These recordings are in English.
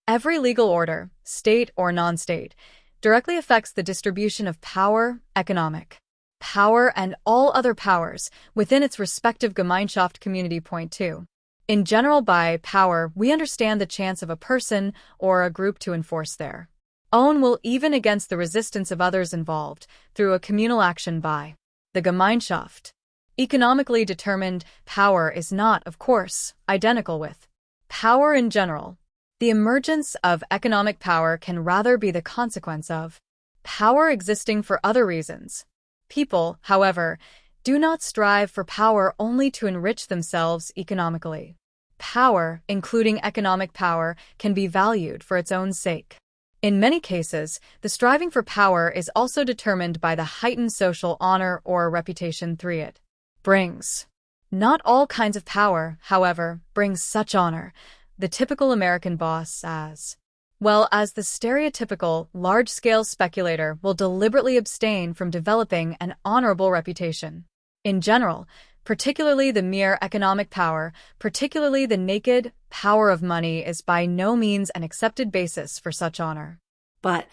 Every legal order, state or non-state, directly affects the distribution of power, economic power, and all other powers within its respective Gemeinschaft community. Point 2. In general, by power, we understand the chance of a person or a group to enforce their own will even against the resistance of others involved through a communal action by the Gemeinschaft. Economically determined power is not, of course, identical with power in general. The emergence of economic power can rather be the consequence of power existing for other reasons. People, however, do not strive for power only to enrich themselves economically. Power, including economic power, can be valued for its own sake. In many cases, the striving for power is also determined by the heightened social honor or reputation it brings. Not all kinds of power, however, brings such honor. The typical American boss, as well as the stereotypical large-scale speculator, will deliberately abstain from developing an honorable reputation. In general, particularly the mere economic power, particularly the naked power of money, is by no means an accepted basis for such honor. But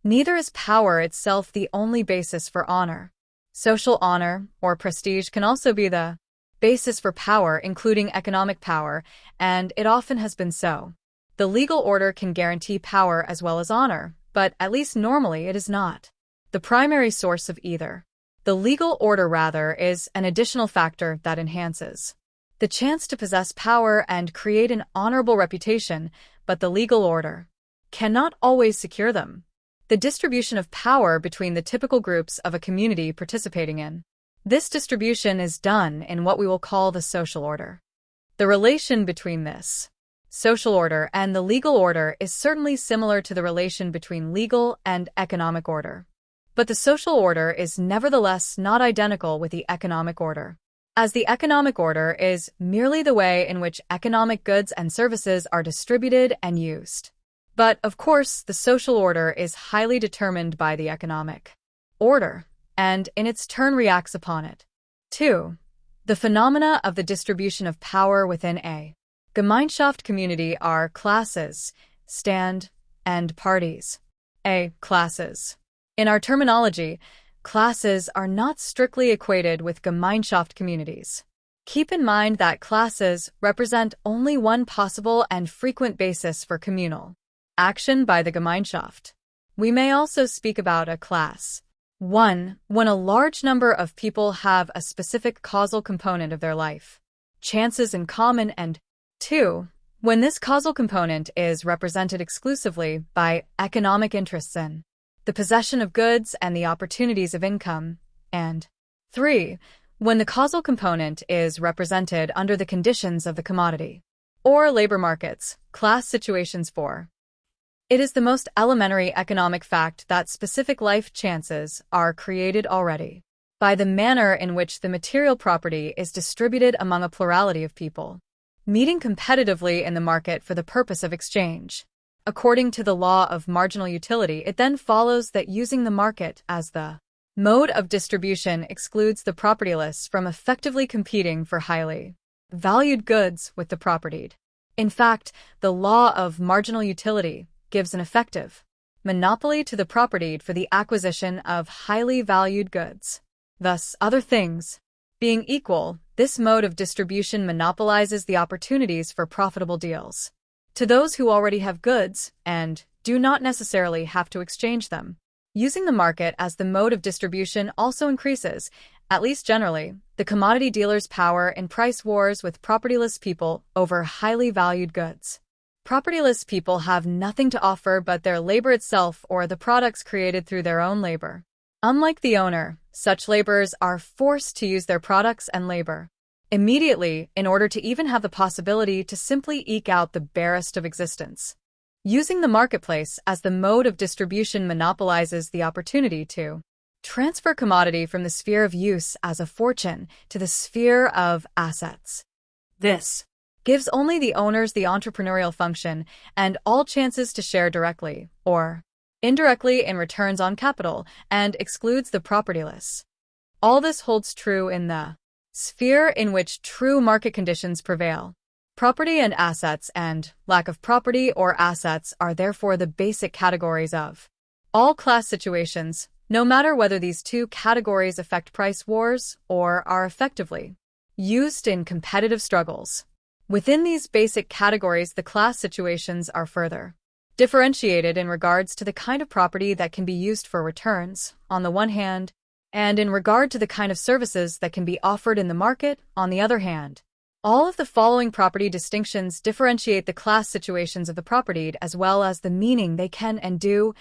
neither is power itself the only basis for honor. Social honor, or prestige, can also be the basis for power, including economic power, and it often has been so. The legal order can guarantee power as well as honor, but at least normally it is not the primary source of either. The legal order, rather, is an additional factor that enhances the chance to possess power and create an honorable reputation, but the legal order cannot always secure them. The distribution of power between the typical groups of a community participating in this distribution is done in what we will call the social order. The relation between this social order and the legal order is certainly similar to the relation between legal and economic order. But the social order is nevertheless not identical with the economic order, as the economic order is merely the way in which economic goods and services are distributed and used. But, of course, the social order is highly determined by the economic order, and in its turn reacts upon it. 2. The phenomena of the distribution of power within a Gemeinschaft community are classes, stand, and parties. A. Classes. In our terminology, classes are not strictly equated with Gemeinschaft communities. Keep in mind that classes represent only one possible and frequent basis for communal action by the Gemeinschaft. We may also speak about a class 1. When a large number of people have a specific causal component of their life chances in common, and 2. When this causal component is represented exclusively by economic interests in the possession of goods and the opportunities of income, and 3. When the causal component is represented under the conditions of the commodity or labor markets, class situations. 4. It is the most elementary economic fact that specific life chances are created already by the manner in which the material property is distributed among a plurality of people, meeting competitively in the market for the purpose of exchange. According to the law of marginal utility, it then follows that using the market as the mode of distribution excludes the propertyless from effectively competing for highly valued goods with the propertied. In fact, the law of marginal utility gives an effective monopoly to the propertied for the acquisition of highly valued goods. Thus, other things being equal, this mode of distribution monopolizes the opportunities for profitable deals to those who already have goods and do not necessarily have to exchange them. Using the market as the mode of distribution also increases, at least generally, the commodity dealer's power in price wars with propertyless people over highly valued goods. Propertyless people have nothing to offer but their labor itself or the products created through their own labor. Unlike the owner, such laborers are forced to use their products and labor immediately in order to even have the possibility to simply eke out the barest of existence. Using the marketplace as the mode of distribution monopolizes the opportunity to transfer commodity from the sphere of use as a fortune to the sphere of assets. This gives only the owners the entrepreneurial function and all chances to share directly or indirectly in returns on capital, and excludes the propertyless. All this holds true in the sphere in which true market conditions prevail. Property and assets and lack of property or assets are therefore the basic categories of all class situations, no matter whether these two categories affect price wars or are effectively used in competitive struggles. Within these basic categories, the class situations are further differentiated in regards to the kind of property that can be used for returns, on the one hand, and in regard to the kind of services that can be offered in the market, on the other hand. All of the following property distinctions differentiate the class situations of the propertied as well as the meaning they can and do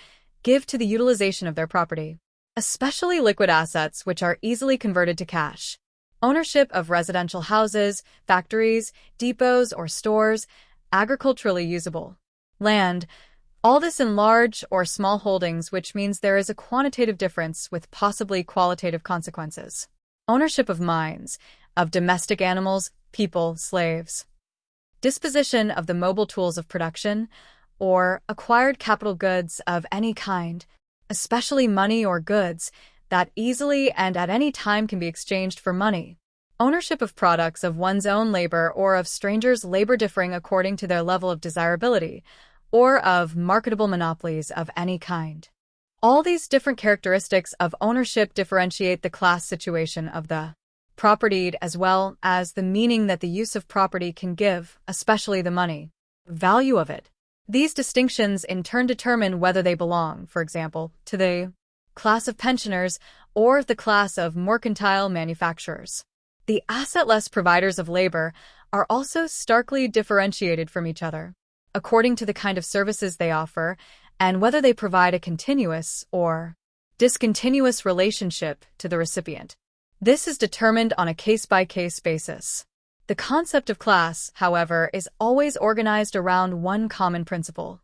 give to the utilization of their property, especially liquid assets which are easily converted to cash. Ownership of residential houses, factories, depots or stores, agriculturally usable land, all this in large or small holdings, which means there is a quantitative difference with possibly qualitative consequences. Ownership of mines, of domestic animals, people, slaves. Disposition of the mobile tools of production, or acquired capital goods of any kind, especially money or goods, that easily and at any time can be exchanged for money. Ownership of products of one's own labor or of strangers' labor differing according to their level of desirability, or of marketable monopolies of any kind. All these different characteristics of ownership differentiate the class situation of the propertied as well as the meaning that the use of property can give, especially the money value of it. These distinctions in turn determine whether they belong, for example, to the class of pensioners or the class of mercantile manufacturers. The assetless providers of labor are also starkly differentiated from each other, according to the kind of services they offer and whether they provide a continuous or discontinuous relationship to the recipient. This is determined on a case-by-case basis. The concept of class, however, is always organized around one common principle.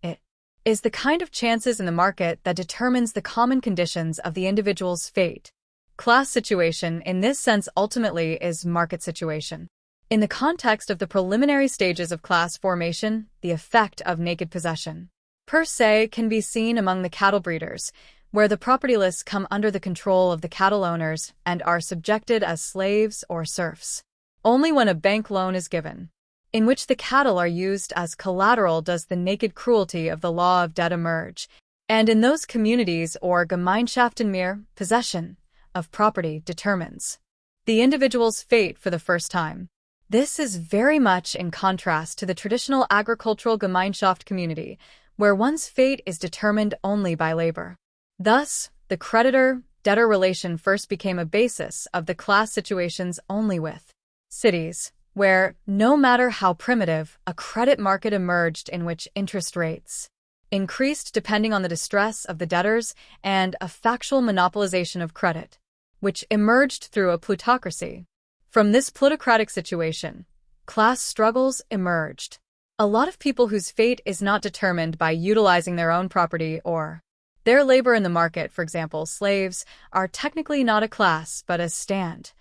It is the kind of chances in the market that determines the common conditions of the individual's fate. Class situation, in this sense, ultimately is market situation. In the context of the preliminary stages of class formation, the effect of naked possession, per se, can be seen among the cattle breeders, where the propertyless come under the control of the cattle owners and are subjected as slaves or serfs. Only when a bank loan is given, in which the cattle are used as collateral, does the naked cruelty of the law of debt emerge, and in those communities or Gemeinschaften mere possession of property determines the individual's fate for the first time. This is very much in contrast to the traditional agricultural Gemeinschaft community, where one's fate is determined only by labor. Thus, the creditor-debtor relation first became a basis of the class situations only with cities, where, no matter how primitive, a credit market emerged in which interest rates increased depending on the distress of the debtors and a factual monopolization of credit, which emerged through a plutocracy. From this plutocratic situation, class struggles emerged. A lot of people whose fate is not determined by utilizing their own property or their labor in the market, for example, slaves, are technically not a class but a stand.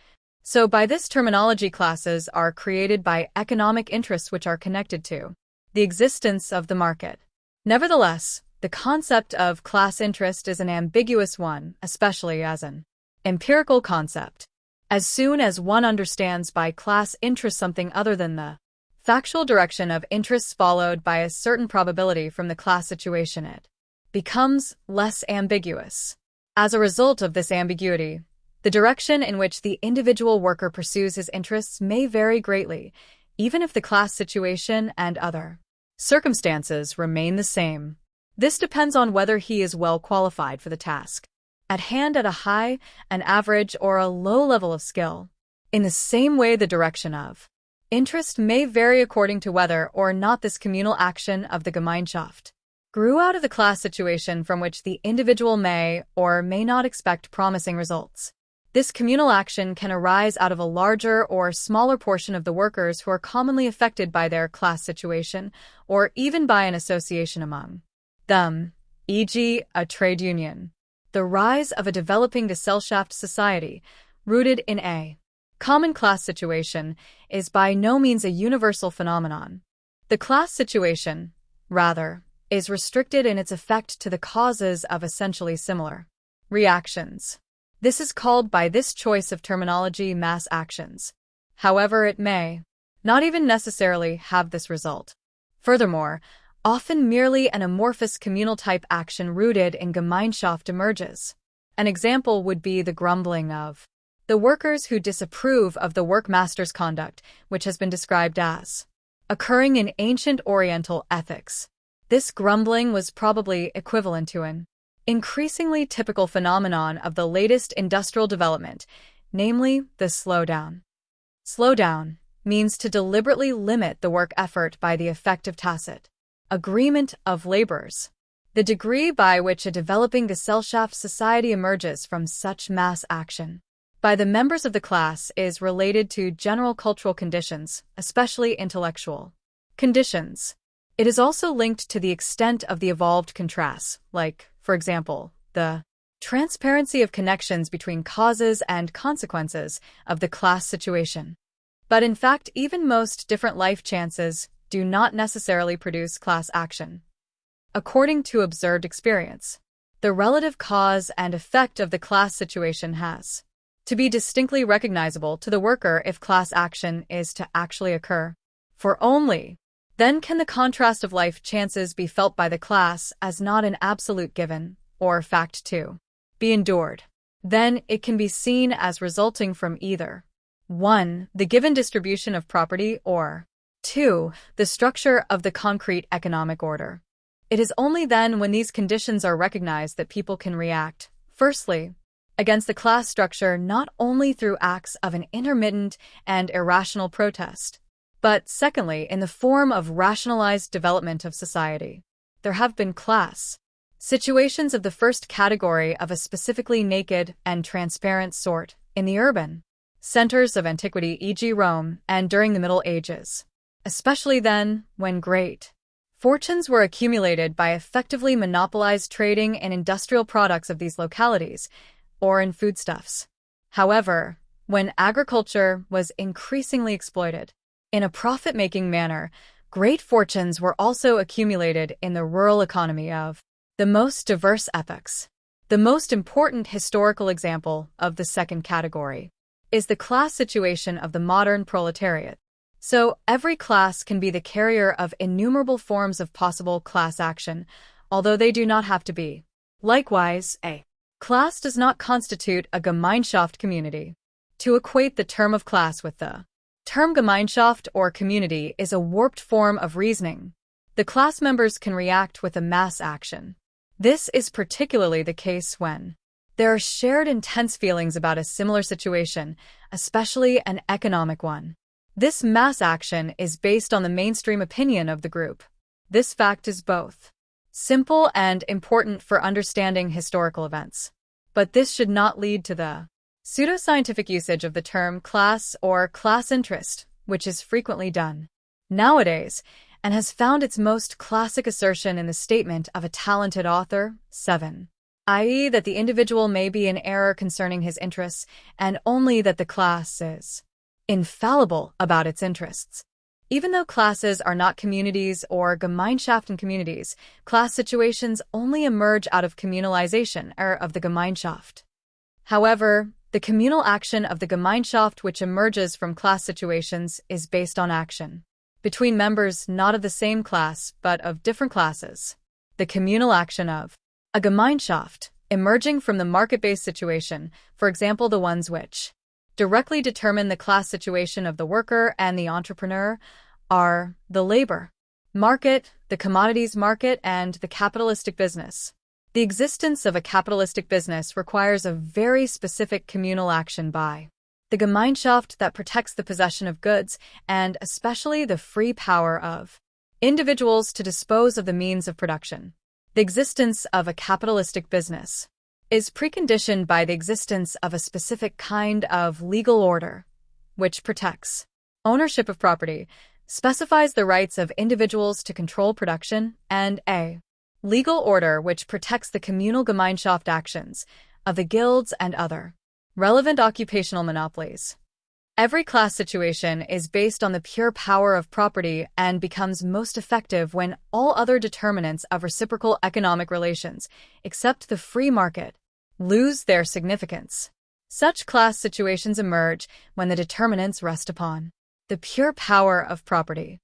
So by this terminology, classes are created by economic interests which are connected to the existence of the market. Nevertheless, the concept of class interest is an ambiguous one, especially as an empirical concept. As soon as one understands by class interest something other than the factual direction of interests followed by a certain probability from the class situation, it becomes less ambiguous. As a result of this ambiguity, the direction in which the individual worker pursues his interests may vary greatly, even if the class situation and other circumstances remain the same. This depends on whether he is well qualified for the task at hand at a high, an average, or a low level of skill. In the same way, the direction of interest may vary according to whether or not this communal action of the Gemeinschaft grew out of the class situation from which the individual may or may not expect promising results. This communal action can arise out of a larger or smaller portion of the workers who are commonly affected by their class situation, or even by an association among them, e.g., a trade union. The rise of a developing Gesellschaft society, rooted in a common class situation, is by no means a universal phenomenon. The class situation, rather, is restricted in its effect to the causes of essentially similar reactions. This is called by this choice of terminology mass actions. However, it may not even necessarily have this result. Furthermore, often merely an amorphous communal-type action rooted in Gemeinschaft emerges. An example would be the grumbling of the workers who disapprove of the workmaster's conduct, which has been described as occurring in ancient Oriental ethics. This grumbling was probably equivalent to an increasingly typical phenomenon of the latest industrial development, namely the slowdown. Slowdown means to deliberately limit the work effort by the effect of tacit agreement of laborers. The degree by which a developing Gesellschaft society emerges from such mass action by the members of the class is related to general cultural conditions, especially intellectual conditions. It is also linked to the extent of the evolved contrasts, like, for example, the transparency of connections between causes and consequences of the class situation. But in fact, even most different life chances do not necessarily produce class action. According to observed experience, the relative cause and effect of the class situation has to be distinctly recognizable to the worker if class action is to actually occur. For only then can the contrast of life chances be felt by the class as not an absolute given, or fact to be endured. Then it can be seen as resulting from either 1. The given distribution of property, or 2. The structure of the concrete economic order. It is only then when these conditions are recognized that people can react, firstly, against the class structure not only through acts of an intermittent and irrational protest, but secondly, in the form of rationalized development of society. There have been class situations of the first category of a specifically naked and transparent sort in the urban centers of antiquity, e.g. Rome, and during the Middle Ages, especially then when great fortunes were accumulated by effectively monopolized trading in industrial products of these localities, or in foodstuffs. However, when agriculture was increasingly exploited in a profit-making manner, great fortunes were also accumulated in the rural economy of the most diverse epochs. The most important historical example of the second category is the class situation of the modern proletariat. So, every class can be the carrier of innumerable forms of possible class action, although they do not have to be. Likewise, a class does not constitute a Gemeinschaft community. To equate the term of class with the term Gemeinschaft or community is a warped form of reasoning. The class members can react with a mass action. This is particularly the case when there are shared intense feelings about a similar situation, especially an economic one. This mass action is based on the mainstream opinion of the group. This fact is both simple and important for understanding historical events. But this should not lead to the pseudoscientific usage of the term class or class interest, which is frequently done nowadays, and has found its most classic assertion in the statement of a talented author, 7, i.e. that the individual may be in error concerning his interests, and only that the class is infallible about its interests. Even though classes are not communities or Gemeinschaften communities, class situations only emerge out of communalization of the Gemeinschaft. However, the communal action of the Gemeinschaft which emerges from class situations is based on action between members not of the same class but of different classes. The communal action of a Gemeinschaft, emerging from the market-based situation, for example the ones which directly determine the class situation of the worker and the entrepreneur, are the labor market, the commodities market, and the capitalistic business. The existence of a capitalistic business requires a very specific communal action by the Gemeinschaft that protects the possession of goods and especially the free power of individuals to dispose of the means of production. The existence of a capitalistic business is preconditioned by the existence of a specific kind of legal order, which protects ownership of property, specifies the rights of individuals to control production, and a legal order which protects the communal Gemeinschaft actions of the guilds and other relevant occupational monopolies. Every class situation is based on the pure power of property and becomes most effective when all other determinants of reciprocal economic relations, except the free market, lose their significance. Such class situations emerge when the determinants rest upon the pure power of property.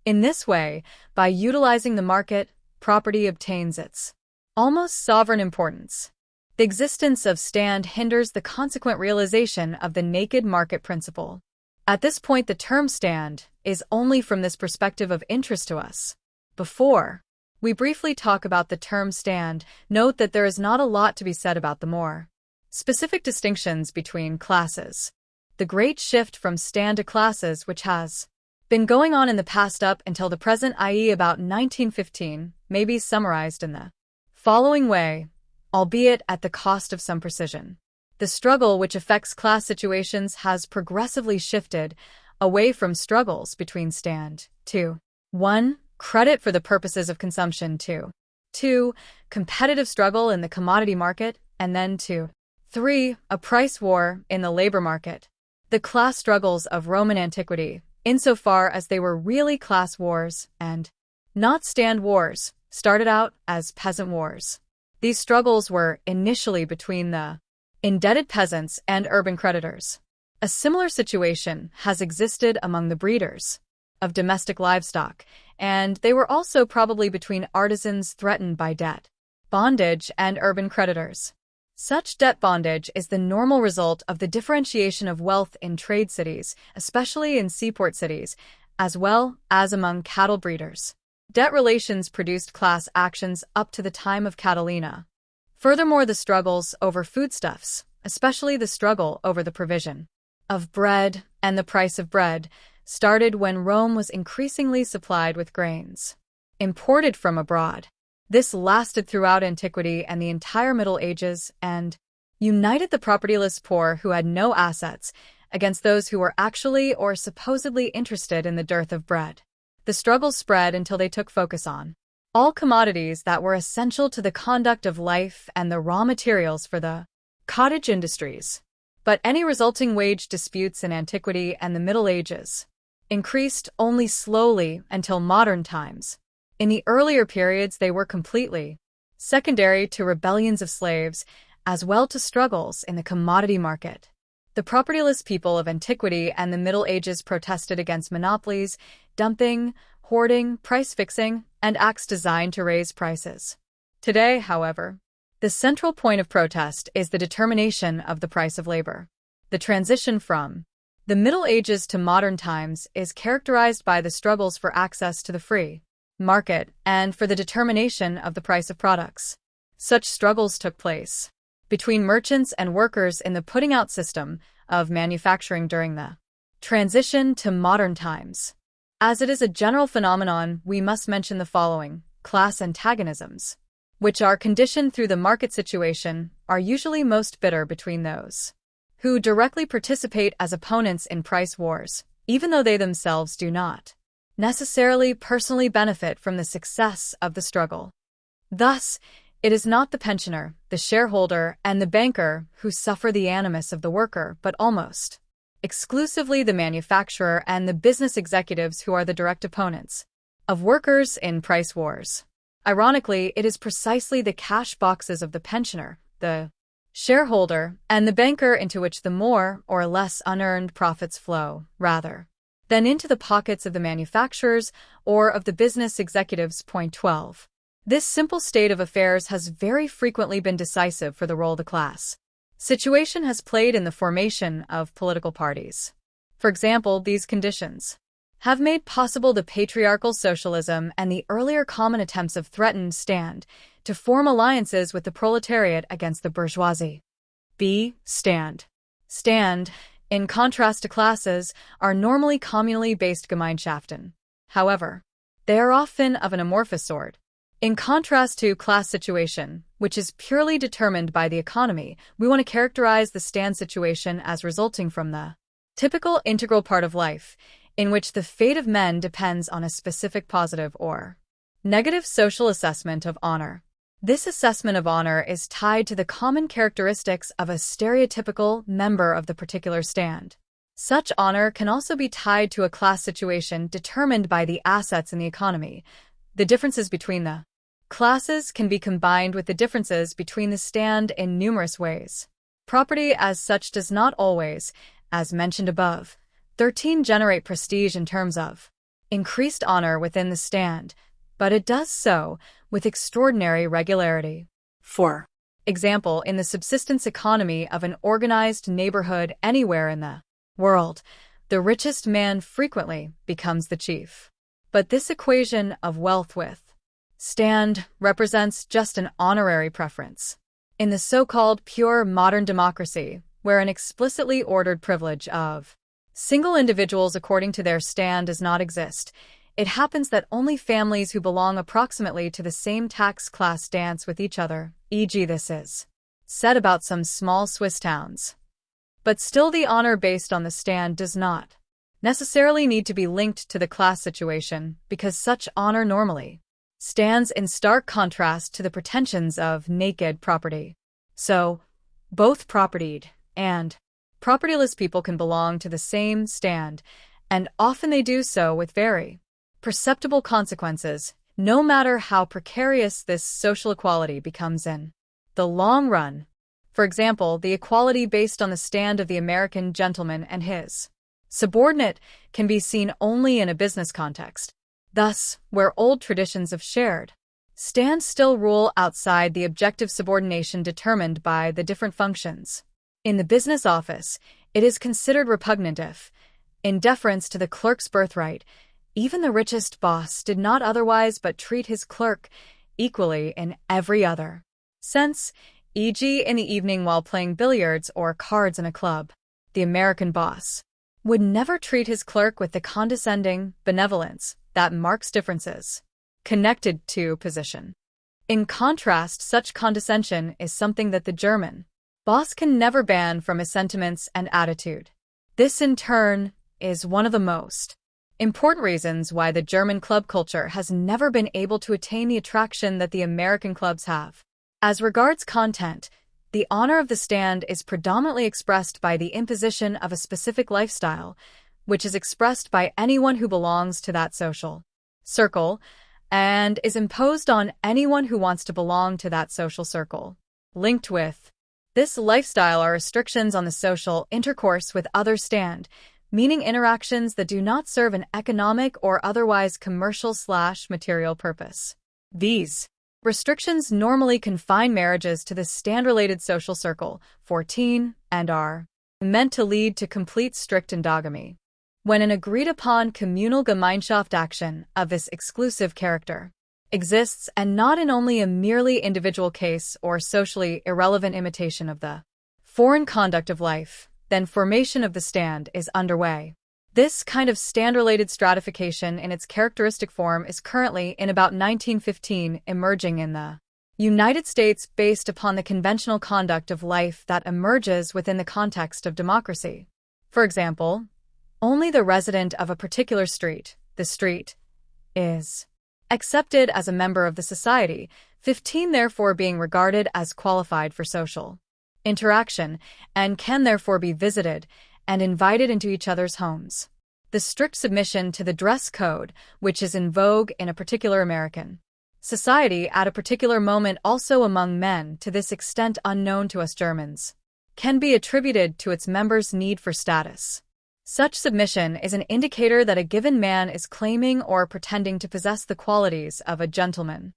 In this way, by utilizing the market, property obtains its almost sovereign importance. The existence of stand hinders the consequent realization of the naked market principle. At this point, the term stand is only from this perspective of interest to us. Before we briefly talk about the term stand, note that there is not a lot to be said about the more specific distinctions between classes. The great shift from stand to classes, which has been going on in the past up until the present, i.e. about 1915, may be summarized in the following way, albeit at the cost of some precision. The struggle which affects class situations has progressively shifted away from struggles between stand to 1. Credit for the purposes of consumption to 2. Competitive struggle in the commodity market, and then to 3. A price war in the labor market. The class struggles of Roman antiquity, insofar as they were really class wars and not stand wars, started out as peasant wars. These struggles were initially between the indebted peasants and urban creditors. A similar situation has existed among the breeders of domestic livestock, and they were also probably between artisans threatened by debt bondage and urban creditors. Such debt bondage is the normal result of the differentiation of wealth in trade cities, especially in seaport cities, as well as among cattle breeders. Debt relations produced class actions up to the time of Catilina. Furthermore, the struggles over foodstuffs, especially the struggle over the provision of bread and the price of bread, started when Rome was increasingly supplied with grains imported from abroad. This lasted throughout antiquity and the entire Middle Ages and united the propertyless poor who had no assets against those who were actually or supposedly interested in the dearth of bread. The struggles spread until they took focus on all commodities that were essential to the conduct of life and the raw materials for the cottage industries. But any resulting wage disputes in antiquity and the Middle Ages increased only slowly until modern times. In the earlier periods, they were completely secondary to rebellions of slaves, as well to struggles in the commodity market. The propertyless people of antiquity and the Middle Ages protested against monopolies, dumping, hoarding, price-fixing, and acts designed to raise prices. Today, however, the central point of protest is the determination of the price of labor. The transition from the Middle Ages to modern times is characterized by the struggles for access to the free market and for the determination of the price of products. Such struggles took place between merchants and workers in the putting out system of manufacturing during the transition to modern times. As it is a general phenomenon, we must mention the following: class antagonisms, which are conditioned through the market situation, are usually most bitter between those who directly participate as opponents in price wars, even though they themselves do not necessarily personally benefit from the success of the struggle. Thus, it is not the pensioner, the shareholder, and the banker who suffer the animus of the worker, but almost exclusively the manufacturer and the business executives who are the direct opponents of workers in price wars. Ironically, it is precisely the cash boxes of the pensioner, the shareholder, and the banker into which the more or less unearned profits flow, rather than into the pockets of the manufacturers or of the business executives. Point 12. This simple state of affairs has very frequently been decisive for the role the class situation has played in the formation of political parties. For example, these conditions have made possible the patriarchal socialism and the earlier common attempts of threatened stand to form alliances with the proletariat against the bourgeoisie. B. Stand. Stand, in contrast to classes, are normally communally based Gemeinschaften. However, they are often of an amorphous sort. In contrast to class situation, which is purely determined by the economy, we want to characterize the stand situation as resulting from the typical integral part of life, in which the fate of men depends on a specific positive or negative social assessment of honor. This assessment of honor is tied to the common characteristics of a stereotypical member of the particular stand. Such honor can also be tied to a class situation determined by the assets in the economy. The differences between the classes can be combined with the differences between the stand in numerous ways. Property as such does not always, as mentioned above, 13 generate prestige in terms of increased honor within the stand, but it does so with extraordinary regularity. 4. Example, in the subsistence economy of an organized neighborhood anywhere in the world, the richest man frequently becomes the chief. But this equation of wealth with stand represents just an honorary preference. In the so-called pure modern democracy, where an explicitly ordered privilege of single individuals according to their stand does not exist, it happens that only families who belong approximately to the same tax class dance with each other, e.g. this is said about some small Swiss towns. But still the honor based on the stand does not necessarily need to be linked to the class situation, because such honor normally stands in stark contrast to the pretensions of naked property. So, both propertied and propertyless people can belong to the same stand, and often they do so with very perceptible consequences, no matter how precarious this social equality becomes in the long run. For example, the equality based on the stand of the American gentleman and his subordinate can be seen only in a business context. Thus, where old traditions of shared stands still rule outside the objective subordination determined by the different functions. In the business office, it is considered repugnant if, in deference to the clerk's birthright, even the richest boss did not otherwise but treat his clerk equally in every other sense, e.g. in the evening while playing billiards or cards in a club. The American boss would never treat his clerk with the condescending benevolence that marks differences connected to position. In contrast, such condescension is something that the German boss can never ban from his sentiments and attitude. This, in turn, is one of the most important reasons why the German club culture has never been able to attain the attraction that the American clubs have. As regards content, the honor of the stand is predominantly expressed by the imposition of a specific lifestyle, which is expressed by anyone who belongs to that social circle, and is imposed on anyone who wants to belong to that social circle. Linked with this lifestyle are restrictions on the social intercourse with others stand, meaning interactions that do not serve an economic or otherwise commercial/material purpose. These restrictions normally confine marriages to the stand-related social circle, 14, and are meant to lead to complete strict endogamy. When an agreed-upon communal Gemeinschaft action of this exclusive character exists and not in only a merely individual case or socially irrelevant imitation of the foreign conduct of life, then formation of the stand is underway. This kind of stand-related stratification in its characteristic form is currently, in about 1915, emerging in the United States based upon the conventional conduct of life that emerges within the context of democracy. For example, only the resident of a particular street, the street, is accepted as a member of the society, 15 therefore being regarded as qualified for social interaction, and can therefore be visited and invited into each other's homes. The strict submission to the dress code, which is in vogue in a particular American society at a particular moment also among men to this extent unknown to us Germans, can be attributed to its members' need for status. Such submission is an indicator that a given man is claiming or pretending to possess the qualities of a gentleman.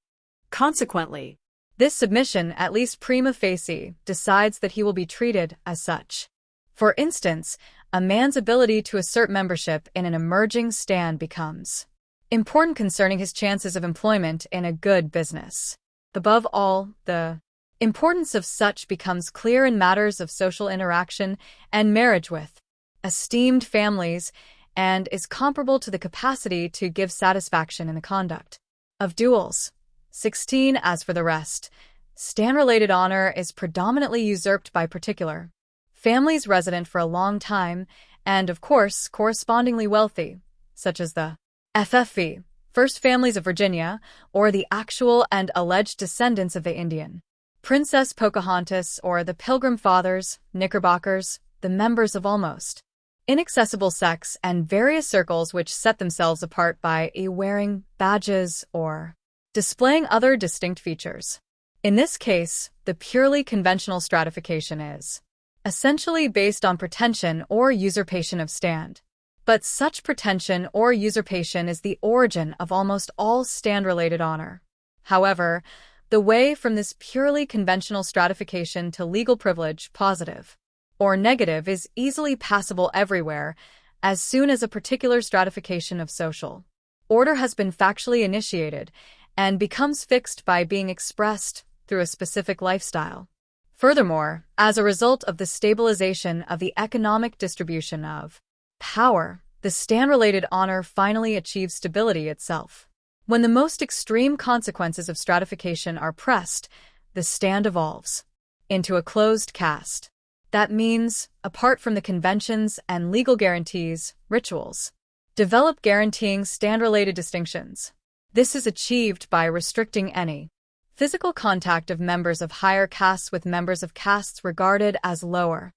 Consequently, this submission, at least prima facie, decides that he will be treated as such. For instance, a man's ability to assert membership in an emerging stand becomes important concerning his chances of employment in a good business. Above all, the importance of such becomes clear in matters of social interaction and marriage with esteemed families, and is comparable to the capacity to give satisfaction in the conduct of duels. 16. As for the rest, stand-related honor is predominantly usurped by particular families resident for a long time and, of course, correspondingly wealthy, such as the FFV, First Families of Virginia, or the actual and alleged descendants of the Indian Princess Pocahontas, or the Pilgrim Fathers, Knickerbockers, the members of almost inaccessible sects and various circles which set themselves apart by wearing badges or displaying other distinct features. In this case, the purely conventional stratification is essentially based on pretension or usurpation of stand. But such pretension or usurpation is the origin of almost all stand-related honor. However, the way from this purely conventional stratification to legal privilege, positive or negative, is easily passable everywhere as soon as a particular stratification of social order has been factually initiated and becomes fixed by being expressed through a specific lifestyle. Furthermore, as a result of the stabilization of the economic distribution of power, the stand-related honor finally achieves stability itself. When the most extreme consequences of stratification are pressed, the stand evolves into a closed caste. That means, apart from the conventions and legal guarantees, rituals develop guaranteeing stand-related distinctions. This is achieved by restricting any physical contact of members of higher castes with members of castes regarded as lower,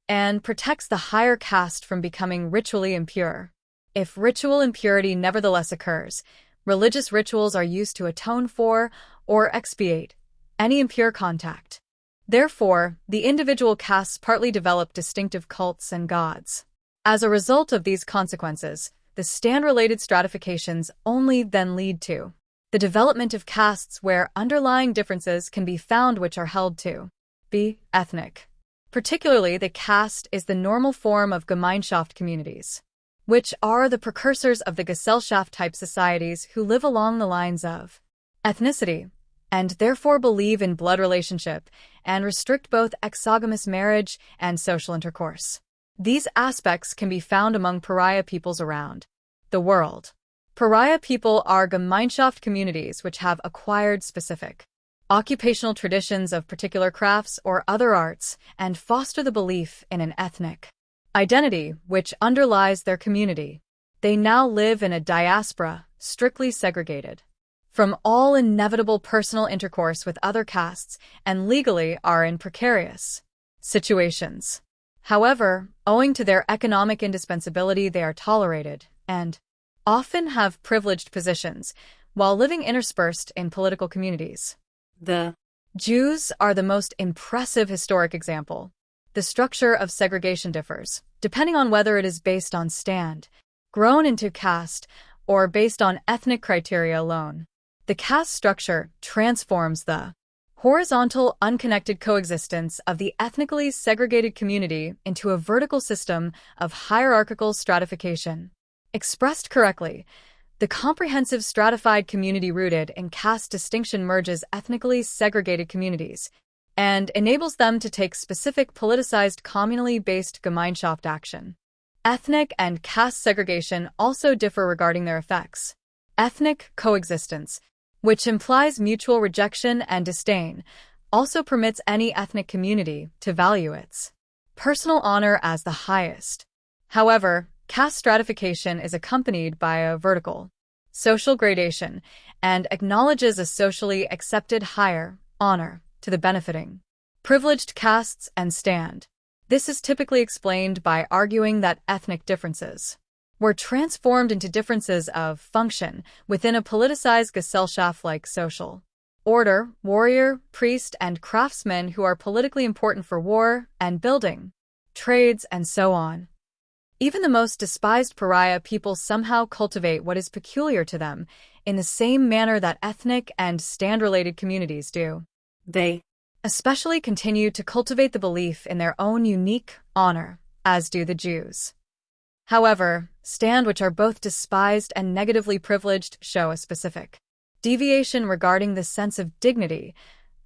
and protects the higher caste from becoming ritually impure. If ritual impurity nevertheless occurs, religious rituals are used to atone for or expiate any impure contact. Therefore, the individual castes partly develop distinctive cults and gods. As a result of these consequences, the stand-related stratifications only then lead to the development of castes where underlying differences can be found which are held to be ethnic. Particularly, the caste is the normal form of Gemeinschaft communities, which are the precursors of the Gesellschaft-type societies who live along the lines of ethnicity, and therefore believe in blood relationship and restrict both exogamous marriage and social intercourse. These aspects can be found among pariah peoples around the world. Pariah people are Gemeinschaft communities which have acquired specific occupational traditions of particular crafts or other arts and foster the belief in an ethnic identity which underlies their community. They now live in a diaspora, strictly segregated from all inevitable personal intercourse with other castes and legally are in precarious situations. However, owing to their economic indispensability, they are tolerated and often have privileged positions while living interspersed in political communities. The Jews are the most impressive historic example. The structure of segregation differs, depending on whether it is based on stand, grown into caste, or based on ethnic criteria alone. The caste structure transforms the horizontal, unconnected coexistence of the ethnically segregated community into a vertical system of hierarchical stratification. Expressed correctly, the comprehensive stratified community rooted in caste distinction merges ethnically segregated communities and enables them to take specific politicized communally based Gemeinschaft action. Ethnic and caste segregation also differ regarding their effects. Ethnic coexistence, which implies mutual rejection and disdain, also permits any ethnic community to value its personal honor as the highest. However, caste stratification is accompanied by a vertical social gradation and acknowledges a socially accepted higher honor to the benefiting privileged castes and stand. This is typically explained by arguing that ethnic differences were transformed into differences of function within a politicized Gesellschaft-like social order, warrior, priest, and craftsmen who are politically important for war and building, trades, and so on. Even the most despised pariah people somehow cultivate what is peculiar to them in the same manner that ethnic and stand-related communities do. They especially continue to cultivate the belief in their own unique honor, as do the Jews. However, stand which are both despised and negatively privileged show a specific deviation regarding the sense of dignity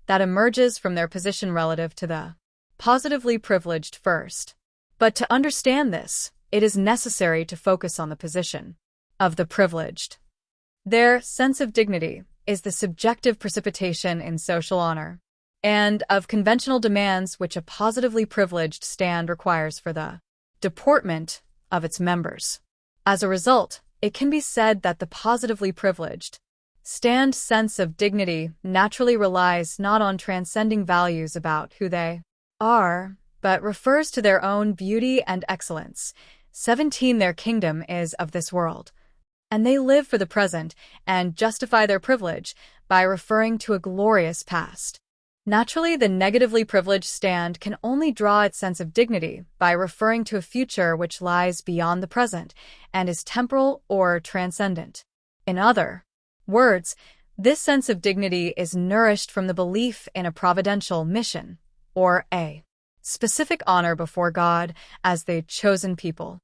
that emerges from their position relative to the positively privileged first. But to understand this, it is necessary to focus on the position of the privileged. Their sense of dignity is the subjective precipitation in social honor and of conventional demands which a positively privileged stand requires for the deportment of its members. As a result, it can be said that the positively privileged stand sense of dignity naturally relies not on transcending values about who they are, but refers to their own beauty and excellence. 17 Their kingdom is of this world, and they live for the present and justify their privilege by referring to a glorious past. Naturally, the negatively privileged stand can only draw its sense of dignity by referring to a future which lies beyond the present and is temporal or transcendent. In other words, this sense of dignity is nourished from the belief in a providential mission, or a specific honor before God as the chosen people.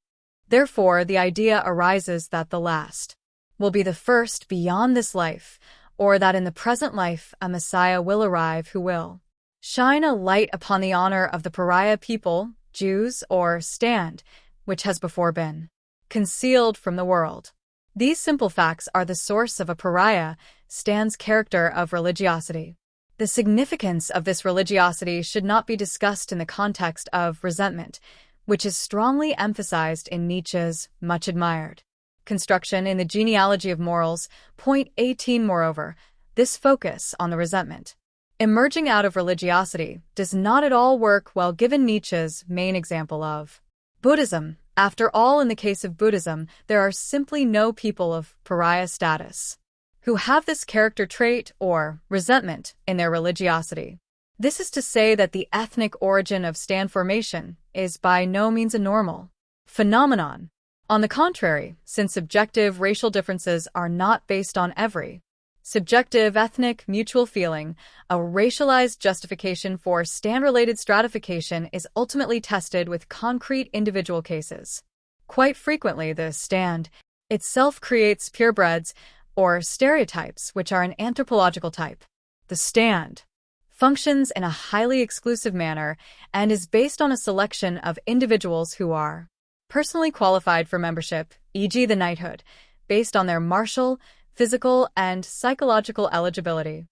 Therefore, the idea arises that the last will be the first beyond this life, or that in the present life a Messiah will arrive who will shine a light upon the honor of the pariah people, Jews, or stand, which has before been concealed from the world. These simple facts are the source of a pariah stand's character of religiosity. The significance of this religiosity should not be discussed in the context of resentment, which is strongly emphasized in Nietzsche's much-admired construction in the Genealogy of Morals, point 18. Moreover, this focus on the resentment emerging out of religiosity does not at all work well given Nietzsche's main example of Buddhism. After all, in the case of Buddhism, there are simply no people of pariah status who have this character trait or resentment in their religiosity. This is to say that the ethnic origin of stand formation is by no means a normal phenomenon. On the contrary, since subjective racial differences are not based on every subjective ethnic mutual feeling, a racialized justification for stand-related stratification is ultimately tested with concrete individual cases. Quite frequently, the stand itself creates purebreds or stereotypes, which are an anthropological type. The stand functions in a highly exclusive manner and is based on a selection of individuals who are personally qualified for membership, e.g. the knighthood, based on their martial, physical, and psychological eligibility.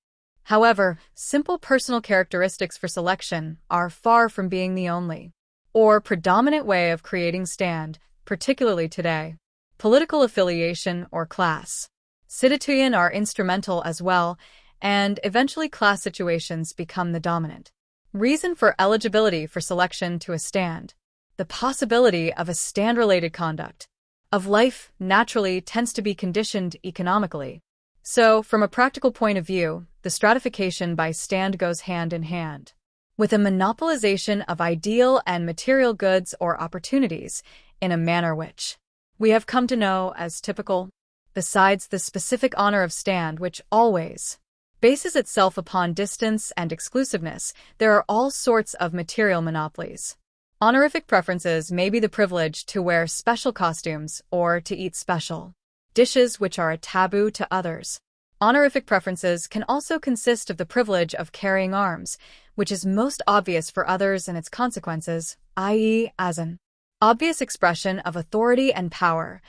However, simple personal characteristics for selection are far from being the only or predominant way of creating stand, particularly today. Political affiliation or class citoyen are instrumental as well, and eventually class situations become the dominant reason for eligibility for selection to a stand. The possibility of a stand-related conduct of life naturally tends to be conditioned economically. So, from a practical point of view, the stratification by stand goes hand in hand with a monopolization of ideal and material goods or opportunities in a manner which we have come to know as typical. Besides the specific honor of stand, which always bases itself upon distance and exclusiveness, there are all sorts of material monopolies. Honorific preferences may be the privilege to wear special costumes or to eat special dishes which are a taboo to others. Honorific preferences can also consist of the privilege of carrying arms, which is most obvious for others in its consequences, i.e., as an obvious expression of authority and power,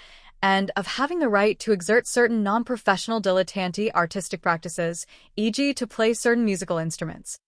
and of having the right to exert certain non-professional dilettante artistic practices, e.g. to play certain musical instruments.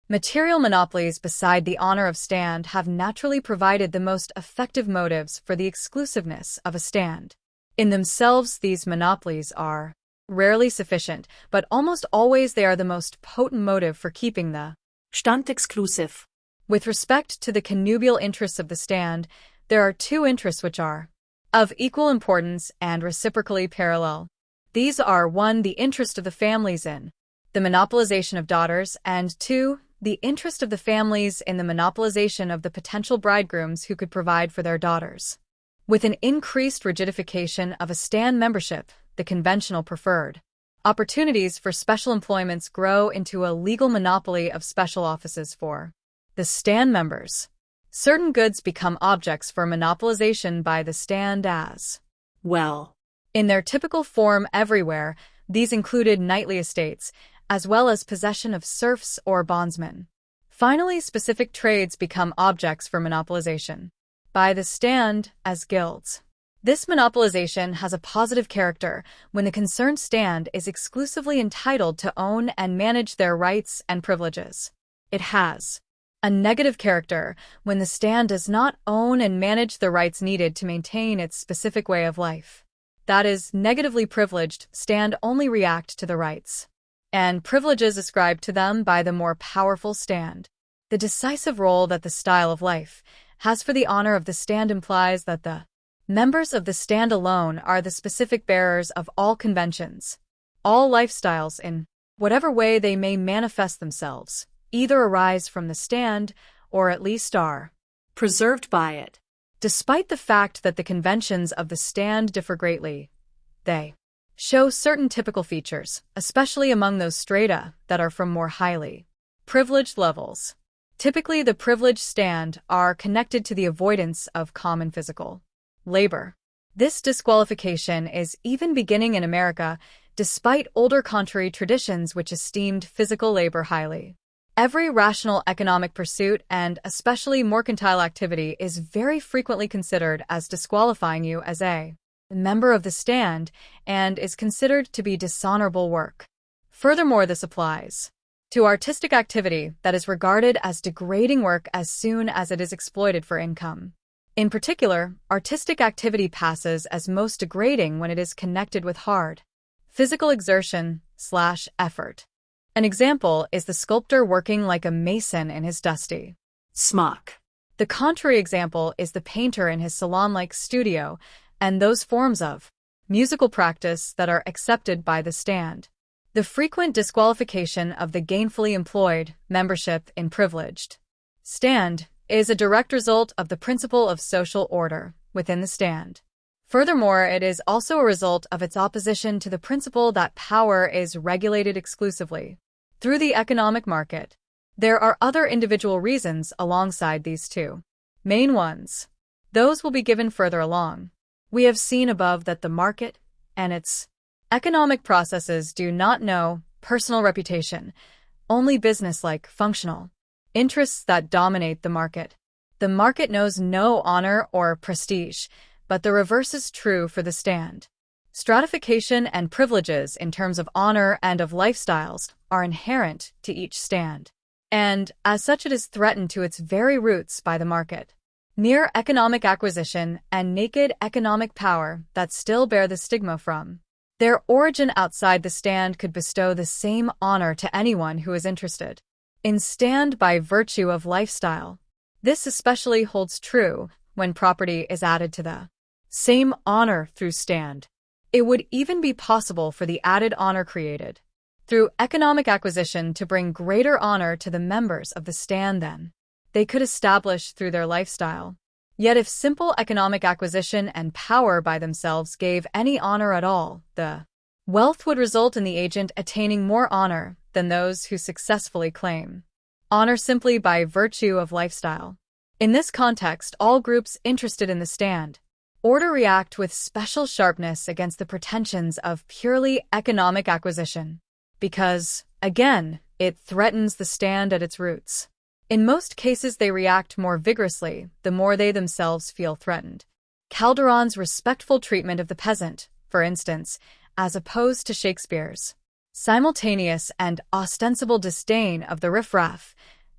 Material monopolies beside the honor of stand have naturally provided the most effective motives for the exclusiveness of a stand. In themselves, these monopolies are rarely sufficient, but almost always they are the most potent motive for keeping the Stand exclusive. With respect to the connubial interests of the stand, there are two interests which are of equal importance and reciprocally parallel. These are 1. The interest of the families in the monopolization of daughters, and 2. The interest of the families in the monopolization of the potential bridegrooms who could provide for their daughters. With an increased rigidification of a stand membership, the conventional preferred opportunities for special employments grow into a legal monopoly of special offices for the stand members. Certain goods become objects for monopolization by the stand as well. In their typical form everywhere, these included knightly estates, as well as possession of serfs or bondsmen. Finally, specific trades become objects for monopolization by the stand as guilds. This monopolization has a positive character when the concerned stand is exclusively entitled to own and manage their rights and privileges. It has a negative character when the stand does not own and manage the rights needed to maintain its specific way of life. That is, negatively privileged stand only react to the rights and privileges ascribed to them by the more powerful stand. The decisive role that the style of life has for the honor of the stand implies that the members of the stand alone are the specific bearers of all conventions, all lifestyles in whatever way they may manifest themselves, either arise from the stand or at least are preserved by it. Despite the fact that the conventions of the stand differ greatly, they show certain typical features, especially among those strata that are from more highly privileged levels. Typically, the privileged stand are connected to the avoidance of common physical labor. This disqualification is even beginning in America, despite older contrary traditions which esteemed physical labor highly. Every rational economic pursuit, and especially mercantile activity, is very frequently considered as disqualifying you as a member of the stand and is considered to be dishonorable work. Furthermore, this applies to artistic activity that is regarded as degrading work as soon as it is exploited for income. In particular, artistic activity passes as most degrading when it is connected with hard physical exertion/effort. An example is the sculptor working like a mason in his dusty smock. The contrary example is the painter in his salon-like studio and those forms of musical practice that are accepted by the stand. The frequent disqualification of the gainfully employed membership in privileged stand is a direct result of the principle of social order within the stand. Furthermore, it is also a result of its opposition to the principle that power is regulated exclusively through the economic market. There are other individual reasons alongside these two main ones. Those will be given further along. We have seen above that the market and its economic processes do not know personal reputation, only business-like functional interests that dominate the market. The market knows no honor or prestige, but the reverse is true for the stand. Stratification and privileges in terms of honor and of lifestyles are inherent to each stand, and as such it is threatened to its very roots by the market. Mere economic acquisition and naked economic power that still bear the stigma from their origin outside the stand could bestow the same honor to anyone who is interested in stand by virtue of lifestyle. This especially holds true when property is added to the same honor through stand. It would even be possible for the added honor created through economic acquisition to bring greater honor to the members of the stand than they could establish through their lifestyle. Yet if simple economic acquisition and power by themselves gave any honor at all, the wealth would result in the agent attaining more honor than those who successfully claim honor simply by virtue of lifestyle. In this context, all groups interested in the stand order react with special sharpness against the pretensions of purely economic acquisition, because, again, it threatens the stand at its roots. In most cases, they react more vigorously the more they themselves feel threatened. Calderon's respectful treatment of the peasant, for instance, as opposed to Shakespeare's simultaneous and ostensible disdain of the riffraff,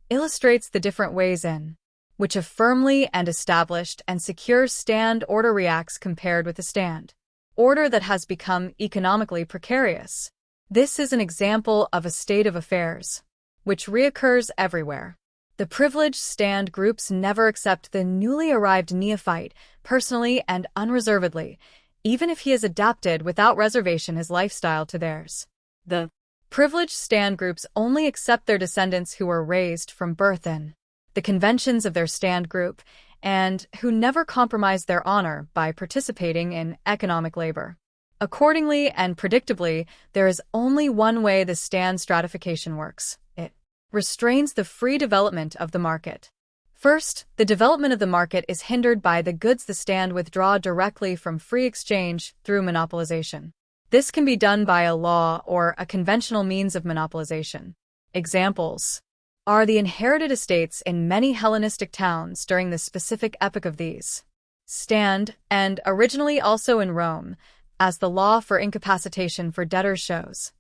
illustrates the different ways in which a firmly and established and secure stand order reacts compared with a stand order that has become economically precarious. This is an example of a state of affairs which reoccurs everywhere. The privileged stand groups never accept the newly arrived neophyte personally and unreservedly, even if he has adapted without reservation his lifestyle to theirs. The privileged stand groups only accept their descendants who were raised from birth in the conventions of their stand group and who never compromise their honor by participating in economic labor. Accordingly and predictably, there is only one way the stand stratification works. It restrains the free development of the market. First, the development of the market is hindered by the goods the stand withdraw directly from free exchange through monopolization. This can be done by a law or a conventional means of monopolization. Examples are the inherited estates in many Hellenistic towns during the specific epoch of these stand, and originally also in Rome, as the law for incapacitation for debtors shows.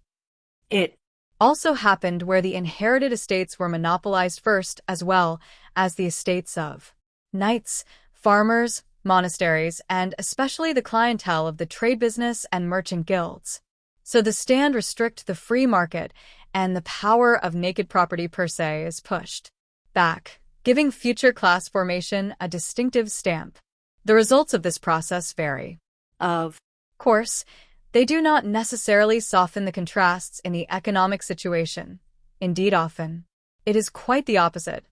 It also happened where the inherited estates were monopolized first, as well as the estates of knights, farmers, monasteries, and especially the clientele of the trade business and merchant guilds. So the stand restrict the free market, and the power of naked property per se is pushed back, giving future class formation a distinctive stamp. The results of this process vary. Of course, they do not necessarily soften the contrasts in the economic situation. Indeed, often It is quite the opposite.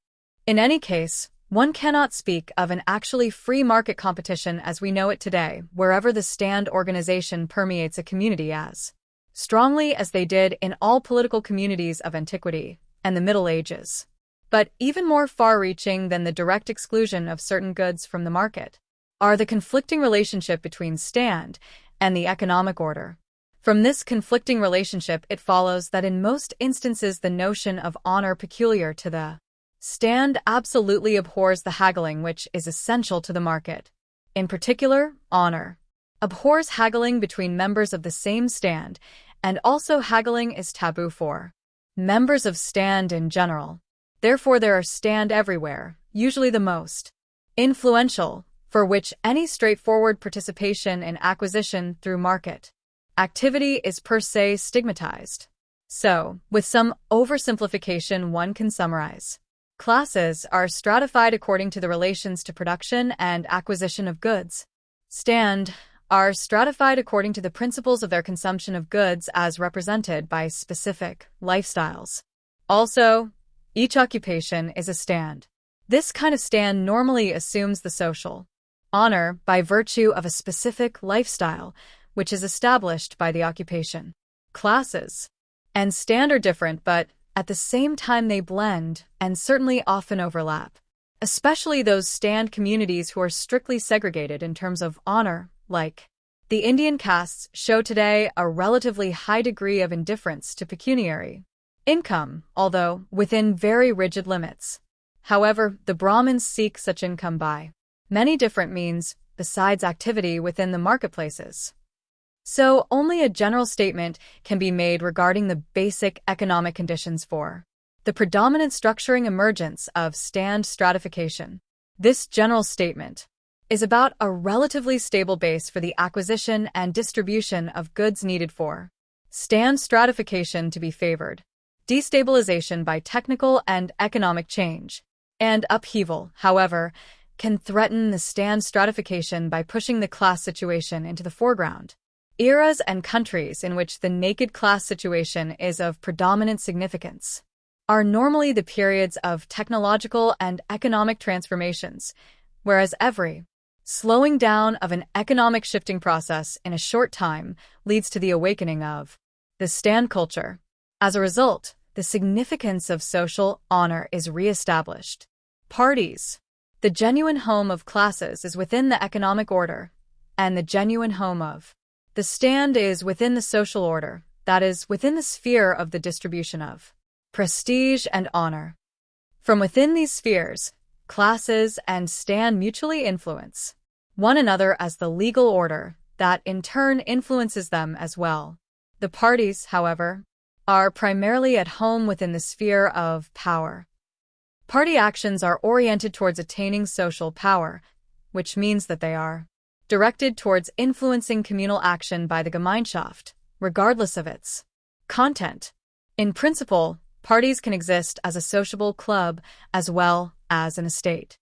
In any case, one cannot speak of an actually free market competition as we know it today, wherever the stand organization permeates a community as strongly as they did in all political communities of antiquity and the Middle Ages. But even more far-reaching than the direct exclusion of certain goods from the market are the conflicting relationship between stand and the economic order. From this conflicting relationship, it follows that in most instances the notion of honor peculiar to the stand absolutely abhors the haggling which is essential to the market. In particular, honor abhors haggling between members of the same stand, and also haggling is taboo for members of stand in general. Therefore, there are stand everywhere, usually the most influential, for which any straightforward participation in acquisition through market activity is per se stigmatized. So, with some oversimplification, one can summarize. Classes are stratified according to the relations to production and acquisition of goods. Stand are stratified according to the principles of their consumption of goods as represented by specific lifestyles. Also, each occupation is a stand. This kind of stand normally assumes the social honor by virtue of a specific lifestyle, which is established by the occupation. Classes and stand are different, but at the same time they blend and certainly often overlap, especially those stand communities who are strictly segregated in terms of honor, like the Indian castes, show today a relatively high degree of indifference to pecuniary income, although within very rigid limits. However, the Brahmins seek such income by many different means besides activity within the marketplaces. So only a general statement can be made regarding the basic economic conditions for the predominant structuring emergence of stand stratification. This general statement is about a relatively stable base for the acquisition and distribution of goods needed for stand stratification to be favored. Destabilization by technical and economic change and upheaval, however, can threaten the stand stratification by pushing the class situation into the foreground. Eras and countries in which the naked class situation is of predominant significance are normally the periods of technological and economic transformations, whereas every slowing down of an economic shifting process in a short time leads to the awakening of the stand culture. As a result, the significance of social honor is re-established. Parties. The genuine home of classes is within the economic order, and the genuine home of the stand is within the social order, that is, within the sphere of the distribution of prestige and honor. From within these spheres, classes and stand mutually influence one another as the legal order that in turn influences them as well. The parties, however, are primarily at home within the sphere of power. Party actions are oriented towards attaining social power, which means that they are directed towards influencing communal action by the Gemeinschaft, regardless of its content. In principle, parties can exist as a sociable club as well as an estate.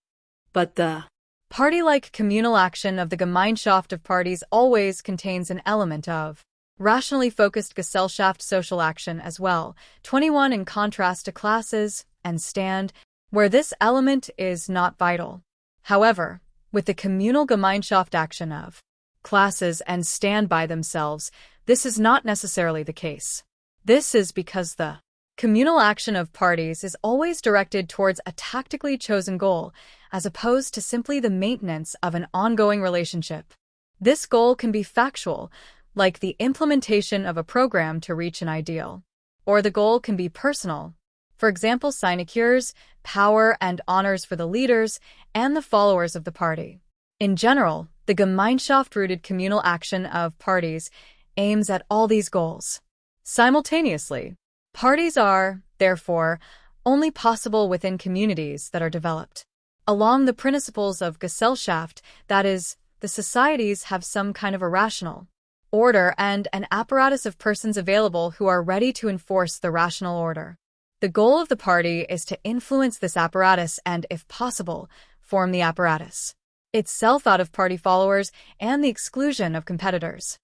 But the party-like communal action of the Gemeinschaft of parties always contains an element of rationally focused Gesellschaft social action as well, 21 in contrast to classes and stand, where this element is not vital. However, with the communal Gemeinschaft action of classes and stand by themselves, this is not necessarily the case. This is because the communal action of parties is always directed towards a tactically chosen goal, as opposed to simply the maintenance of an ongoing relationship. This goal can be factual, like the implementation of a program to reach an ideal, or the goal can be personal. For example, sinecures, power and honors for the leaders and the followers of the party. In general, the Gemeinschaft-rooted communal action of parties aims at all these goals. Simultaneously, parties are, therefore, only possible within communities that are developed along the principles of Gesellschaft, that is, the societies have some kind of a rational order and an apparatus of persons available who are ready to enforce the rational order. The goal of the party is to influence this apparatus and, if possible, form the apparatus itself out of party followers and the exclusion of competitors.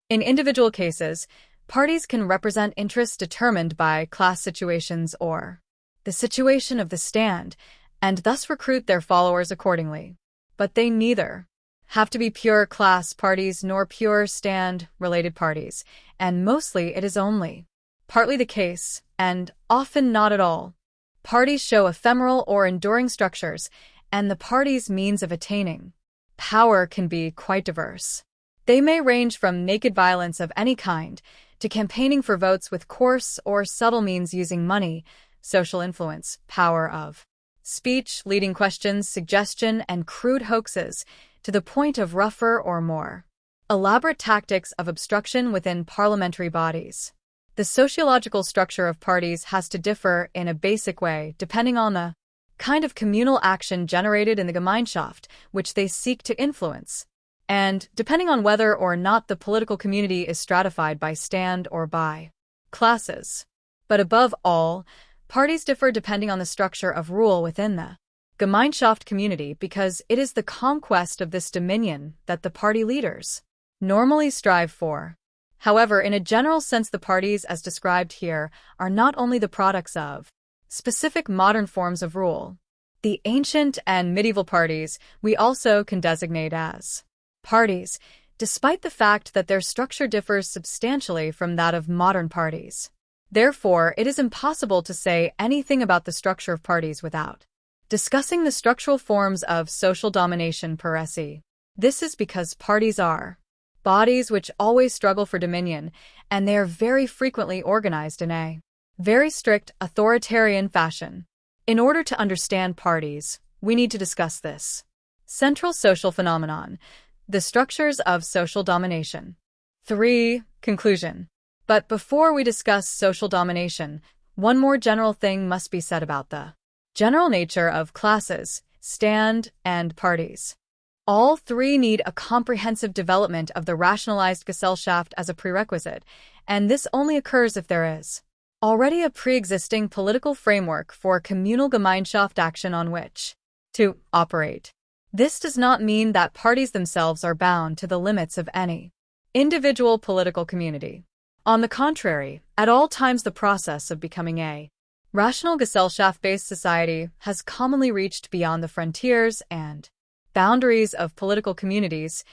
In individual cases, parties can represent interests determined by class situations or the situation of the stand, and thus recruit their followers accordingly. But they neither have to be pure class parties nor pure stand-related parties, and mostly it is only partly the case, and often not at all. Parties show ephemeral or enduring structures, and the party's means of attaining power can be quite diverse. They may range from naked violence of any kind to campaigning for votes with coarse or subtle means using money, social influence, power of speech, leading questions, suggestion, and crude hoaxes, to the point of rougher or more elaborate tactics of obstruction within parliamentary bodies. The sociological structure of parties has to differ in a basic way depending on the kind of communal action generated in the Gemeinschaft which they seek to influence, and depending on whether or not the political community is stratified by stand or by classes. But above all, parties differ depending on the structure of rule within the Gemeinschaft community because it is the conquest of this dominion that the party leaders normally strive for. However, in a general sense, the parties as described here are not only the products of specific modern forms of rule. The ancient and medieval parties we also can designate as parties, despite the fact that their structure differs substantially from that of modern parties. Therefore, it is impossible to say anything about the structure of parties without discussing the structural forms of social domination per se. This is because parties are bodies which always struggle for dominion, and they are very frequently organized in a very strict authoritarian fashion. In order to understand parties, we need to discuss this central social phenomenon, the structures of social domination. 3. Conclusion. But before we discuss social domination, one more general thing must be said about the general nature of classes, stand, and parties. All three need a comprehensive development of the rationalized Gesellschaft as a prerequisite, and this only occurs if there is already a pre-existing political framework for communal Gemeinschaft action on which to operate. This does not mean that parties themselves are bound to the limits of any individual political community. On the contrary, at all times the process of becoming a rational Gesellschaft-based society has commonly reached beyond the frontiers and boundaries of political communities,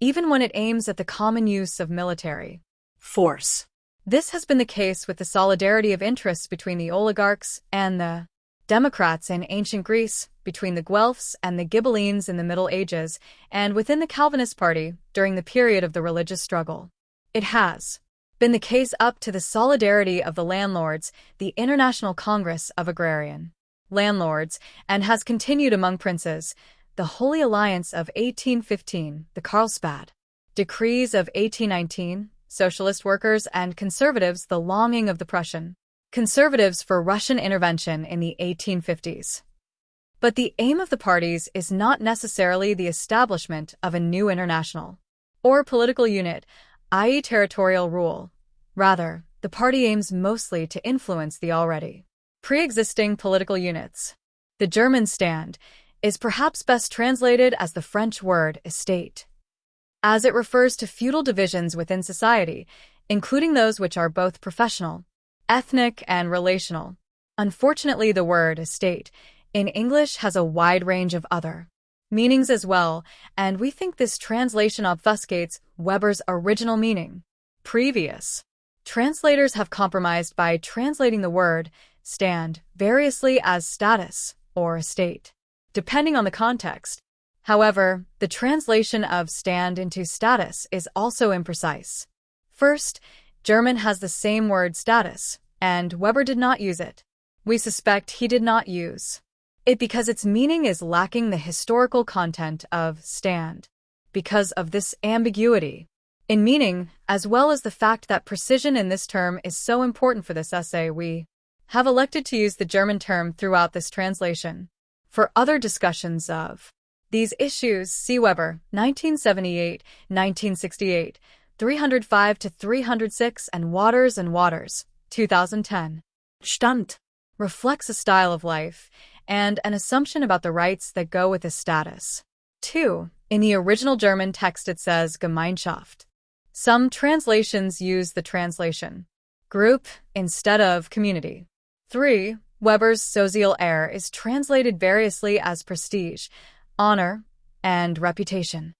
even when it aims at the common use of military force. This has been the case with the solidarity of interests between the oligarchs and the Democrats in ancient Greece, between the Guelphs and the Ghibellines in the Middle Ages, and within the Calvinist party during the period of the religious struggle. It has been the case up to the solidarity of the landlords, the International Congress of Agrarian Landlords, and has continued among princes, the Holy Alliance of 1815, the Karlsbad Decrees of 1819, socialist workers and conservatives, the longing of the Prussian conservatives for Russian intervention in the 1850s. But the aim of the parties is not necessarily the establishment of a new international or political unit, i.e. territorial rule. Rather, the party aims mostly to influence the already pre-existing political units. The German stand is perhaps best translated as the French word estate, as it refers to feudal divisions within society, including those which are both professional, ethnic, and relational. Unfortunately, the word estate in English has a wide range of other meanings as well, and we think this translation obfuscates Weber's original meaning. Previous translators have compromised by translating the word stand variously as status or estate, depending on the context. However, the translation of stand into status is also imprecise. First, German has the same word status, and Weber did not use it. We suspect he did not use it because its meaning is lacking the historical content of stand. Because of this ambiguity in meaning, as well as the fact that precision in this term is so important for this essay, we have elected to use the German term throughout this translation. For other discussions of these issues, see Weber, 1978, 1968, 305 to 306, and Waters, 2010. Stand Reflects a style of life and an assumption about the rights that go with a status. 2. In the original German text it says Gemeinschaft. Some translations use the translation group instead of community. 3. Weber's social air is translated variously as prestige, honor, and reputation.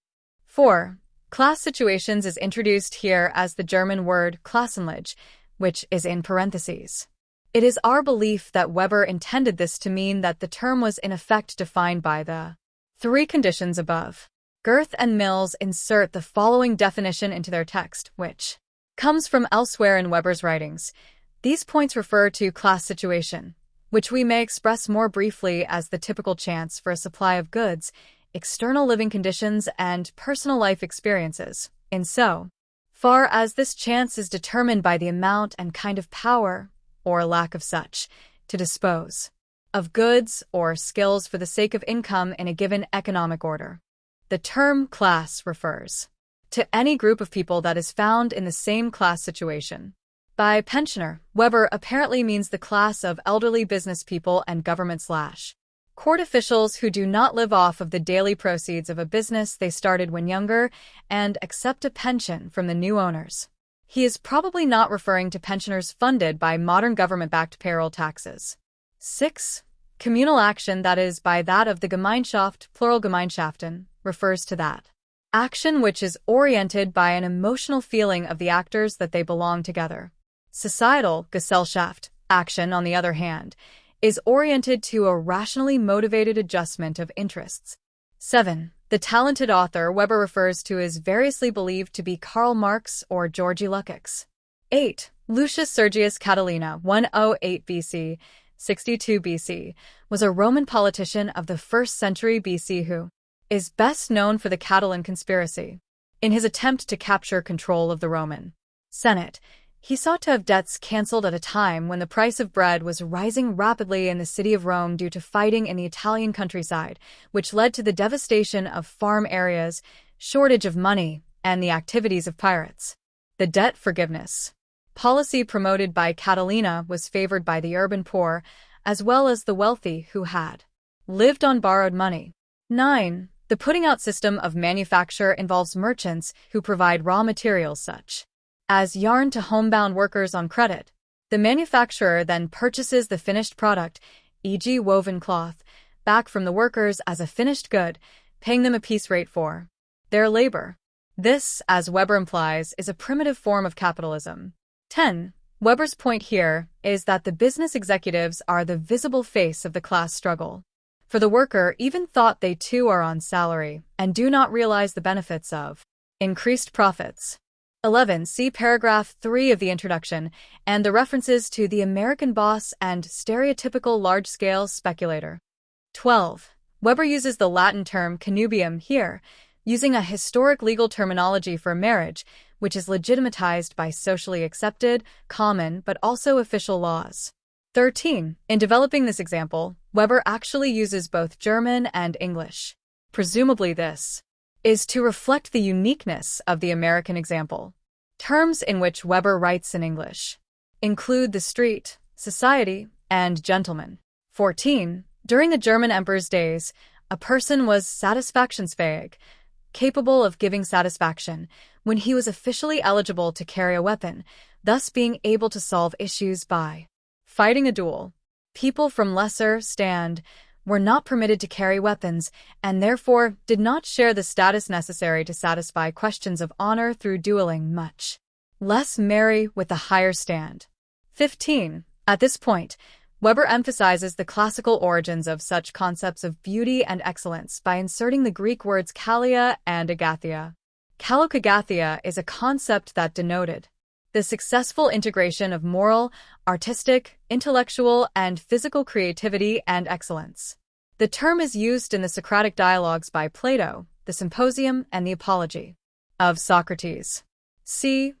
4. Class situations is introduced here as the German word Klassenlage, which is in parentheses. It is our belief that Weber intended this to mean that the term was in effect defined by the three conditions above. Goethe and Mills insert the following definition into their text, which comes from elsewhere in Weber's writings. These points refer to class situation, which we may express more briefly as the typical chance for a supply of goods, external living conditions, and personal life experiences. In so far as this chance is determined by the amount and kind of power, or lack of such, to dispose of goods or skills for the sake of income in a given economic order. The term class refers to any group of people that is found in the same class situation. By pensioner, Weber apparently means the class of elderly business people and government/court officials who do not live off of the daily proceeds of a business they started when younger and accept a pension from the new owners. He is probably not referring to pensioners funded by modern government-backed payroll taxes. 6. Communal action, that is, by that of the Gemeinschaft, plural Gemeinschaften, refers to that action which is oriented by an emotional feeling of the actors that they belong together. Societal, Gesellschaft, action, on the other hand, is oriented to a rationally motivated adjustment of interests. 7. The talented author Weber refers to is variously believed to be Karl Marx or Georgy Lukács. 8. Lucius Sergius Catilina, 108 BC, 62 BC, was a Roman politician of the 1st century BC who is best known for the Catiline conspiracy. In his attempt to capture control of the Roman Senate, he sought to have debts cancelled at a time when the price of bread was rising rapidly in the city of Rome due to fighting in the Italian countryside, which led to the devastation of farm areas, shortage of money, and the activities of pirates. The debt forgiveness policy promoted by Catilina was favored by the urban poor, as well as the wealthy who had lived on borrowed money. 9. The putting out system of manufacture involves merchants who provide raw materials such as yarn to homebound workers on credit. The manufacturer then purchases the finished product, e.g. woven cloth, back from the workers as a finished good, paying them a piece rate for their labor. This, as Weber implies, is a primitive form of capitalism. 10. Weber's point here is that the business executives are the visible face of the class struggle. For the worker, even thought they too are on salary and do not realize the benefits of increased profits. 11. See paragraph 3 of the introduction and the references to the American boss and stereotypical large-scale speculator. 12. Weber uses the Latin term connubium here, using a historic legal terminology for marriage, which is legitimatized by socially accepted, common, but also official laws. 13. In developing this example, Weber actually uses both German and English. Presumably this is to reflect the uniqueness of the American example. Terms in which Weber writes in English include the street, society, and gentleman. 14. During the German emperor's days, a person was satisfaktionsfähig, capable of giving satisfaction, when he was officially eligible to carry a weapon, thus being able to solve issues by fighting a duel. People from lesser stand were not permitted to carry weapons and therefore did not share the status necessary to satisfy questions of honor through dueling, much less marry with the higher stand. 15. At this point, Weber emphasizes the classical origins of such concepts of beauty and excellence by inserting the Greek words kalia and agathia. Kalokagathia is a concept that denoted the successful integration of moral, artistic, intellectual, and physical creativity and excellence. The term is used in the Socratic dialogues by Plato, the Symposium, and the Apology of Socrates. See,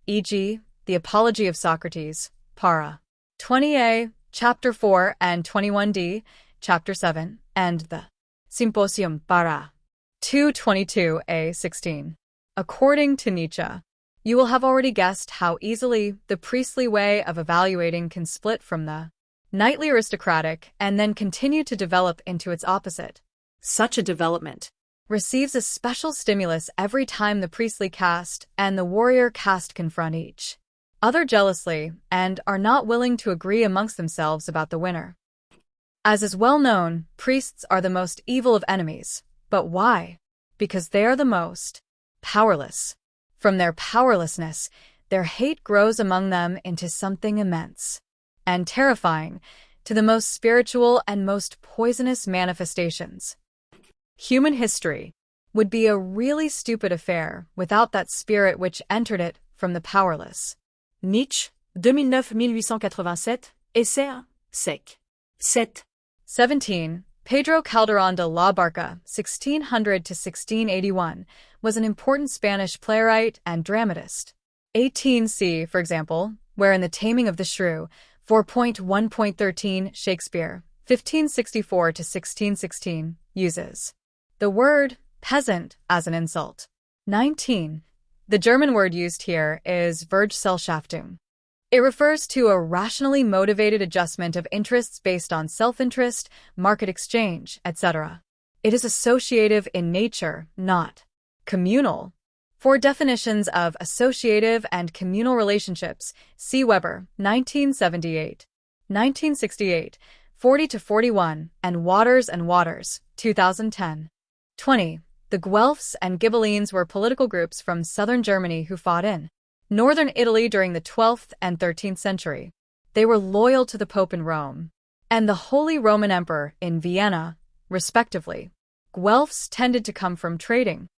e.g., the Apology of Socrates, Para 20a, Chapter 4 and 21d, Chapter 7, and the Symposium, Para 222a 16. According to Nietzsche, you will have already guessed how easily the priestly way of evaluating can split from the knightly aristocratic and then continue to develop into its opposite. Such a development Receives a special stimulus every time the priestly caste and the warrior caste confront each other jealously, and are not willing to agree amongst themselves about the winner. As is well known, priests are the most evil of enemies. But why? Because they are the most powerless. From their powerlessness, their hate grows among them into something immense and terrifying to the most spiritual and most poisonous manifestations. Human history would be a really stupid affair without that spirit which entered it from the powerless. Nietzsche, 2009-1887, Essai, sec. 7. 17. Pedro Calderón de la Barca, 1600 to 1681, was an important Spanish playwright and dramatist. 18c, for example, where in The Taming of the Shrew, 4.1.13 Shakespeare, 1564 to 1616, uses the word peasant as an insult. 19. The German word used here is Vergesellschaftung. It refers to a rationally motivated adjustment of interests based on self-interest, market exchange, etc. It is associative in nature, not communal. For definitions of associative and communal relationships, see Weber, 1978, 1968, 40-41, and Waters, 2010. 20. The Guelphs and Ghibellines were political groups from southern Germany who fought in northern Italy during the 12th and 13th century. They were loyal to the Pope in Rome and the Holy Roman Emperor in Vienna, respectively. Guelphs tended to come from trading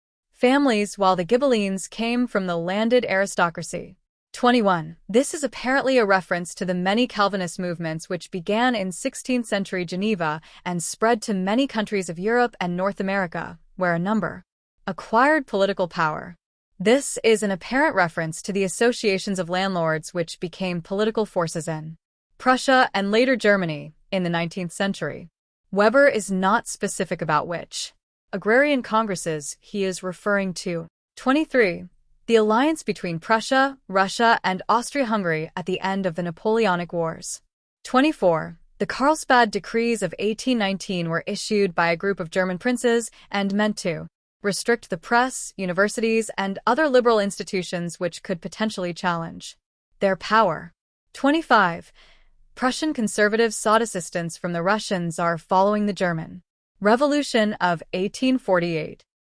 families, while the Ghibellines came from the landed aristocracy. 21. This is apparently a reference to the many Calvinist movements which began in 16th century Geneva and spread to many countries of Europe and North America, where a number acquired political power. This is an apparent reference to the associations of landlords which became political forces in Prussia and later Germany in the 19th century. Weber is not specific about which agrarian congresses he is referring to. 23. The alliance between Prussia, Russia, and Austria-Hungary at the end of the Napoleonic Wars. 24. The Karlsbad Decrees of 1819 were issued by a group of German princes and meant to restrict the press, universities, and other liberal institutions which could potentially challenge their power. 25. Prussian conservatives sought assistance from the Russian Tsar following the German Revolution of 1848.